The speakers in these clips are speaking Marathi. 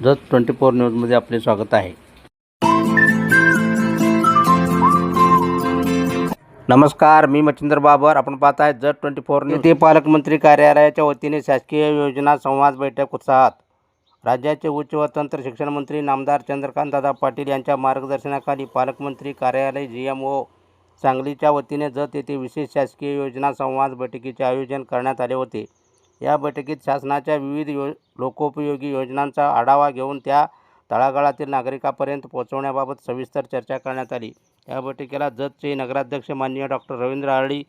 जत 24 न्यूजमध्ये आपले स्वागत आहे. नमस्कार, मी मच्छिंद्र बाबर. आपण पाहत आहे जत 24 न्यूज. येथे पालकमंत्री कार्यालयाच्या वतीने शासकीय योजना संवाद बैठक उत्साहात. राज्याचे उच्च व तंत्र शिक्षण मंत्री नामदार चंद्रकांतदादा पाटील यांच्या मार्गदर्शनाखाली पालकमंत्री कार्यालय GMO सांगलीच्या वतीने जत येथे विशेष शासकीय योजना संवाद बैठकीचे आयोजन करण्यात आले होते. या बैठकीत शासनाच्या विविध लोकोपयोगी योजनांचा आढावा घेऊन त्या तळागाळातील नागरिकांपर्यंत पोहोचवण्याबाबत सविस्तर चर्चा करण्यात आली. या बैठकीला जतचे नगराध्यक्ष माननीय डॉक्टर रवींद्र आरळी,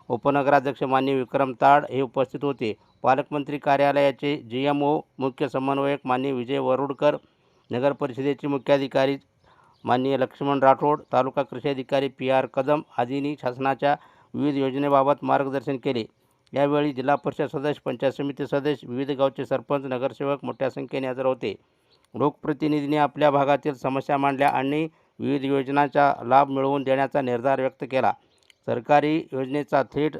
उपनगराध्यक्ष माननीय विक्रम ताड हे उपस्थित होते. पालकमंत्री कार्यालयाचे GMO मुख्य समन्वयक माननीय विजय वरुडकर, नगर परिषदेचे मुख्याधिकारी माननीय लक्ष्मण राठोड, तालुका कृषी अधिकारी PR कदम आदींनी शासनाच्या विविध योजनेबाबत मार्गदर्शन केले. यावेळी जिल्हा परिषद सदस्य, पंचायत समिती सदस्य, विविध गावचे सरपंच, नगरसेवक मोठ्या संख्येने हजर होते. लोकप्रतिनिधींनी आपल्या भागातील समस्या मांडल्या आणि विविध योजनांचा लाभ मिळवून देण्याचा निर्धार व्यक्त केला. सरकारी योजनेचा थेट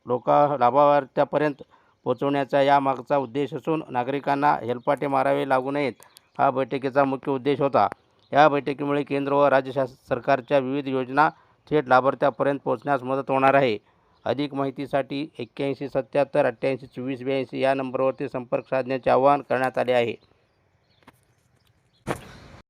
लाभार्थ्यापर्यंत पोहोचवण्याचा यामागचा उद्देश असून नागरिकांना हेलपाटे मारावे लागू नयेत हा बैठकीचा मुख्य उद्देश होता. या बैठकीमुळे केंद्र व राज्य सरकारच्या विविध योजना थेट लाभार्थ्यापर्यंत पोहोचण्यास मदत होणार आहे. अधिक माहितीसाठी 81 77 88 24 82 या नंबरवरती संपर्क साधण्याचे आवाहन करण्यात आले आहे.